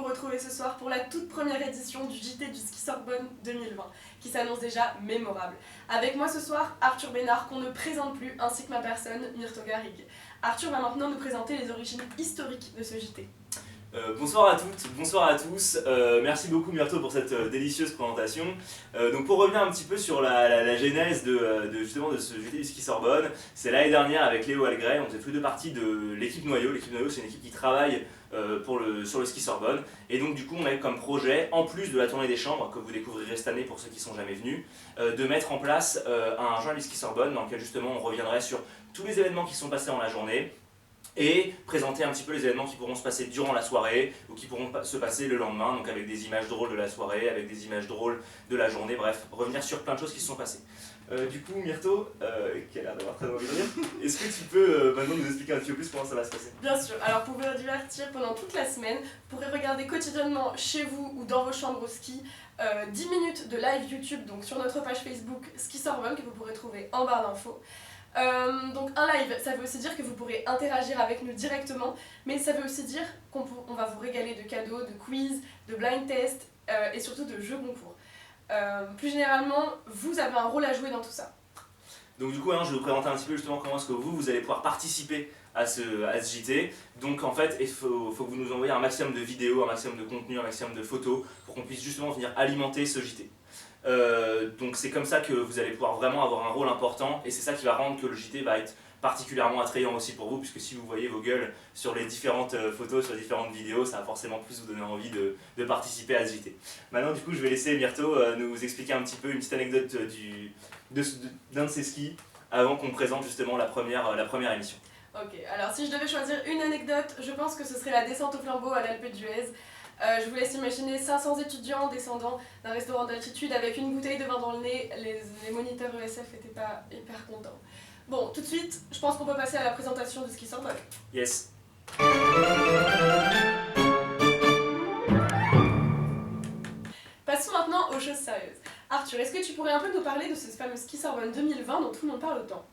retrouver ce soir pour la toute première édition du JT du Ski Sorbonne 2020, qui s'annonce déjà mémorable. Avec moi ce soir, Arthur Bénard, qu'on ne présente plus, ainsi que ma personne, Myrto Garrigue. Arthur va maintenant nous présenter les origines historiques de ce JT. Bonsoir à toutes, bonsoir à tous. Merci beaucoup Myrto pour cette délicieuse présentation. Donc pour revenir un petit peu sur la genèse justement de ce JT du Ski Sorbonne, c'est l'année dernière avec Léo Algret, on faisait tous les deux partie de l'équipe Noyau. L'équipe Noyau, c'est une équipe qui travaille sur le Ski Sorbonne. Et donc du coup on avait comme projet, en plus de la tournée des chambres que vous découvrirez cette année pour ceux qui ne sont jamais venus, de mettre en place un journal du Ski Sorbonne dans lequel justement on reviendrait sur tous les événements qui sont passés dans la journée et présenter un petit peu les événements qui pourront se passer durant la soirée ou qui pourront se passer le lendemain, donc avec des images drôles de la soirée, avec des images drôles de la journée, bref, revenir sur plein de choses qui se sont passées. Du coup, Myrto, qui a l'air d'avoir très envie de venir, est-ce que tu peux maintenant nous expliquer un petit peu plus comment ça va se passer? Bien sûr, alors pour vous divertir pendant toute la semaine, vous pourrez regarder quotidiennement chez vous ou dans vos chambres au ski 10 minutes de live YouTube, donc sur notre page Facebook Ski Sorbonne, que vous pourrez trouver en barre d'infos. Donc un live, ça veut aussi dire que vous pourrez interagir avec nous directement, mais ça veut aussi dire qu'on va vous régaler de cadeaux, de quiz, de blind test et surtout de jeux concours. Plus généralement, vous avez un rôle à jouer dans tout ça. Donc du coup, je vais vous présenter un petit peu justement comment est-ce que vous allez pouvoir participer à ce JT. Donc en fait, il faut que vous nous envoyiez un maximum de vidéos, un maximum de contenu, un maximum de photos pour qu'on puisse justement venir alimenter ce JT. Donc c'est comme ça que vous allez pouvoir vraiment avoir un rôle important et c'est ça qui va rendre que le JT va être particulièrement attrayant aussi pour vous, puisque si vous voyez vos gueules sur les différentes photos, sur les différentes vidéos, ça va forcément plus vous donner envie de participer à ce JT. Maintenant du coup je vais laisser Myrto nous expliquer un petit peu une petite anecdote d'un de ses skis avant qu'on présente justement la première émission. Ok, alors si je devais choisir une anecdote, je pense que ce serait la descente au flambeau à l'Alpe d'Huez. Je vous laisse imaginer 500 étudiants descendant d'un restaurant d'altitude avec une bouteille de vin dans le nez. Les moniteurs ESF n'étaient pas hyper contents. Bon, tout de suite, je pense qu'on peut passer à la présentation du Ski Sorbonne. Yes. Passons maintenant aux choses sérieuses. Arthur, est-ce que tu pourrais un peu nous parler de ce fameux Ski Sorbonne 2020 dont tout le monde parle autant?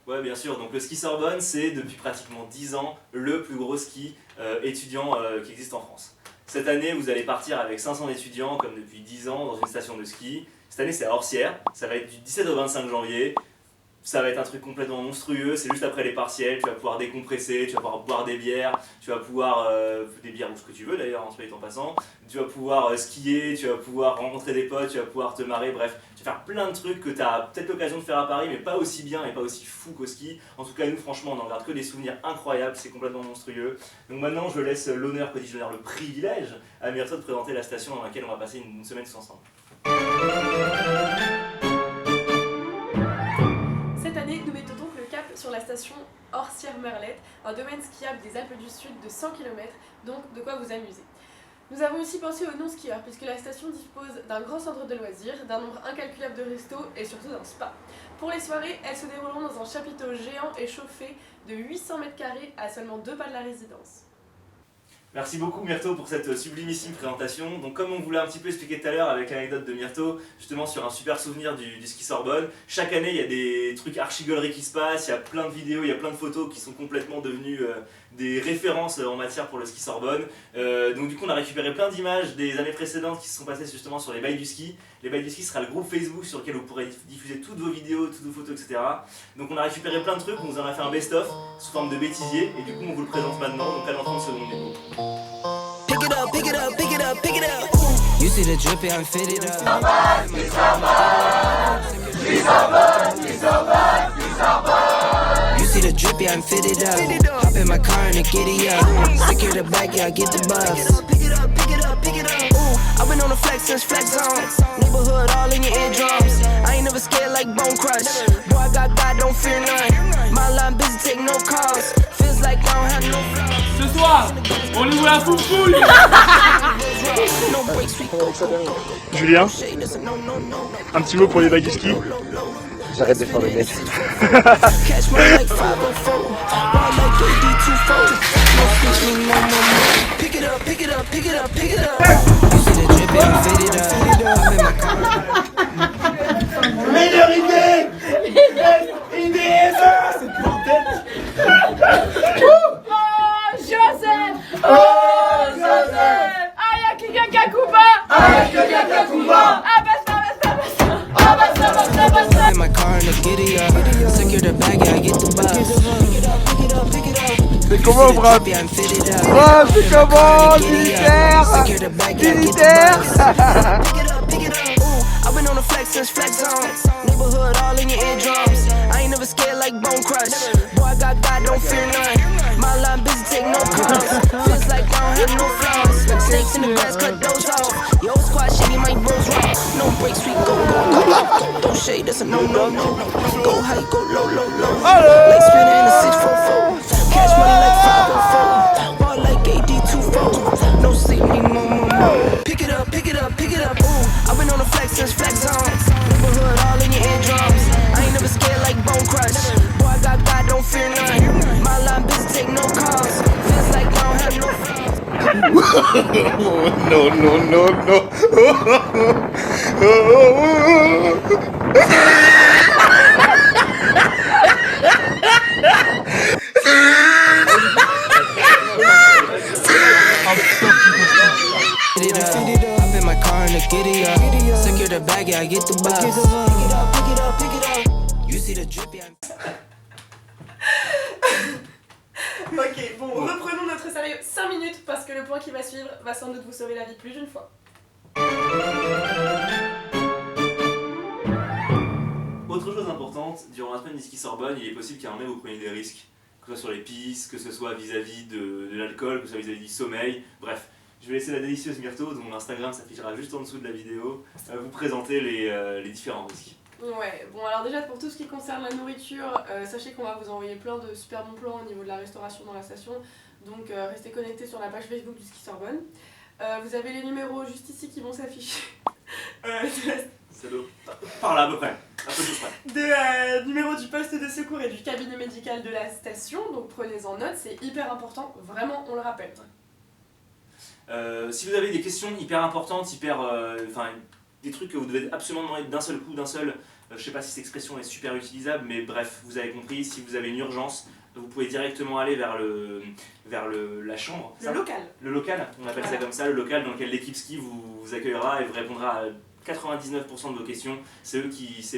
Ouais, bien sûr. Donc le Ski Sorbonne, c'est depuis pratiquement 10 ans le plus gros ski étudiant qui existe en France. Cette année, vous allez partir avec 500 étudiants, comme depuis 10 ans, dans une station de ski. Cette année, c'est à Orsières. Ça va être du 17 au 25 janvier. Ça va être un truc complètement monstrueux. C'est juste après les partiels. Tu vas pouvoir décompresser, tu vas pouvoir boire des bières. Tu vas pouvoir... des bières ou ce que tu veux d'ailleurs, en soit en passant. Tu vas pouvoir skier, tu vas pouvoir rencontrer des potes, tu vas pouvoir te marrer. Bref, tu vas faire plein de trucs que tu as peut-être l'occasion de faire à Paris, mais pas aussi bien et pas aussi fou qu'au ski. En tout cas, nous, franchement, on en garde que des souvenirs incroyables. C'est complètement monstrueux. Donc maintenant, je laisse l'honneur, que dis-je l'honneur, le privilège à Myrto de présenter la station dans laquelle on va passer une semaine tous ensemble. Cette année, nous mettons donc le cap sur la station Orsières-Merlette, un domaine skiable des Alpes du Sud de 100 km, donc de quoi vous amuser. Nous avons aussi pensé aux non-skieurs, puisque la station dispose d'un grand centre de loisirs, d'un nombre incalculable de restos et surtout d'un spa. Pour les soirées, elles se dérouleront dans un chapiteau géant et chauffé de 800 m² à seulement 2 pas de la résidence. Merci beaucoup Myrto pour cette sublimissime présentation. Donc comme on vous l'a un petit peu expliqué tout à l'heure avec l'anecdote de Myrto, justement sur un super souvenir du Ski Sorbonne, chaque année il y a des trucs archi-gauleries qui se passent, il y a plein de vidéos, il y a plein de photos qui sont complètement devenues des références en matière pour le Ski Sorbonne. Donc du coup on a récupéré plein d'images des années précédentes qui se sont passées justement sur les bails du ski. Les bails du ski sera le groupe Facebook sur lequel vous pourrez diffuser toutes vos vidéos, toutes vos photos, etc. Donc on a récupéré plein de trucs, on vous en a fait un best-of sous forme de bêtisier et du coup on vous le présente maintenant, donc à dans 30 secondes du coup. Pick it up, pick it up, pick it up, pick it up. You see the drippy, I'm fitted up. You see the drippy, I'm fitted up. Hop in my car and a giddy up. Secure the back, yeah, I get the bus. Pick it up, pick it up, pick it up. Ooh, I've been on the flex since flex zone. Neighborhood all in your eardrums. I ain't never scared like Bone Crush. Boy, I got God, don't fear none. My line busy, take no calls. Feels like I don't have no flaws. Ce soir, on ouvre la foufouille. Julien, un petit mot pour les bagues du ski. J'arrête de faire le mec. Meilleure idée. Idée. Oh, Joseph! Oh, Joseph! Aïe, C'est comment, Brad? Brad, c'est comment? Militaire! Militaire! I've been on the flex since flex zone. Neighborhood all in your eardrums. I ain't never scared like Bone Crush. Boy, I got God, don't fear none. My line busy, take no calls. Feels like I don't have no flaws. Snakes in the grass, cut those off. Yo, squad shady, my bros rock. No breaks, we go. Don't shade, that's a no. Go high, go low. Like spinning in a 644. Cash money like 504. Ball like AD24. No sleep, need more. Pick it up. Ooh, I've been on the flex since flex zone. Neighborhood all in your eardrums. I ain't never scared like Bone Crush. Boy, I got God, don't fear none. My line busy, take no calls. Feels like I don't have no flaws. Hop in my car and giddy up. Secure the bag, yeah, I get the bus. Pick it up. You see the drippy, I'm... Ok, bon, reprenons notre sérieux 5 minutes parce que le point qui va suivre va sans doute vous sauver la vie plus d'une fois. Autre chose importante, durant la semaine du ski Sorbonne, il est possible qu'à un moment vous preniez des risques, que ce soit sur les pistes, que ce soit vis-à-vis de l'alcool, que ce soit vis-à-vis du sommeil, bref. Je vais laisser la délicieuse Myrto, dont l'Instagram s'affichera juste en dessous de la vidéo, vous présenter les différents risques. Ouais, bon alors déjà pour tout ce qui concerne la nourriture, sachez qu'on va vous envoyer plein de super bons plans au niveau de la restauration dans la station, donc restez connectés sur la page Facebook du ski Sorbonne. Vous avez les numéros juste ici qui vont s'afficher. Ça doit par là à peu près, un peu tout près. Numéro du poste de secours et du cabinet médical de la station, donc prenez-en note, c'est hyper important, vraiment on le rappelle. Si vous avez des questions hyper importantes, des trucs que vous devez absolument demander d'un seul coup, je sais pas si cette expression est super utilisable, mais bref, vous avez compris, si vous avez une urgence, vous pouvez directement aller vers la chambre. Le local, on appelle ça comme ça, le local dans lequel l'équipe ski vous accueillera et vous répondra à 99% de vos questions. C'est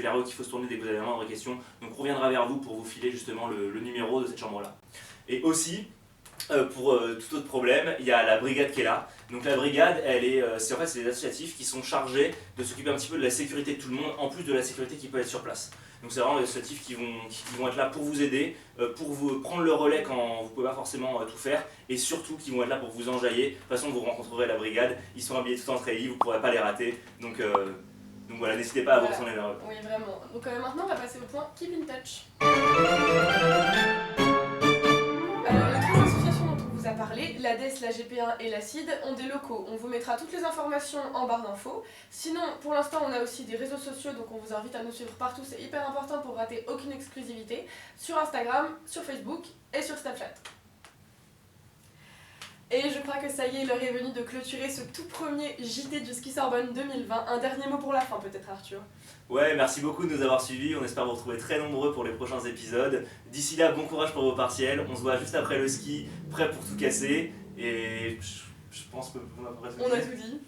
vers eux qu'il faut se tourner dès que vous avez la moindre question. Donc on reviendra vers vous pour vous filer justement le numéro de cette chambre-là. Et aussi, pour tout autre problème, il y a la brigade qui est là. Donc la brigade, c'est des associatifs qui sont chargés de s'occuper un petit peu de la sécurité de tout le monde, en plus de la sécurité qui peut être sur place. Donc c'est vraiment des associatifs qui vont être là pour vous aider, pour vous prendre le relais quand vous ne pouvez pas forcément tout faire, et surtout qui vont être là pour vous enjailler. De toute façon, vous rencontrerez la brigade, ils sont habillés tout en treillis, vous ne pourrez pas les rater. Donc voilà, n'hésitez pas à vous retourner vers eux. Oui, vraiment. Donc maintenant, on va passer au point Keep in Touch. Les 3 associations dont on vous a parlé, l'ADES, la GP1 et la CID, ont des locaux. On vous mettra toutes les informations en barre d'infos. Sinon, pour l'instant, on a aussi des réseaux sociaux, donc on vous invite à nous suivre partout. C'est hyper important pour rater aucune exclusivité. Sur Instagram, sur Facebook et sur Snapchat. Et je crois que ça y est, l'heure est venue de clôturer ce tout premier JT du Ski Sorbonne 2020. Un dernier mot pour la fin peut-être, Arthur? Ouais, merci beaucoup de nous avoir suivis, on espère vous retrouver très nombreux pour les prochains épisodes. D'ici là, bon courage pour vos partiels, on se voit juste après le ski, prêt pour tout casser, et je pense qu'on a presque On a tout dit.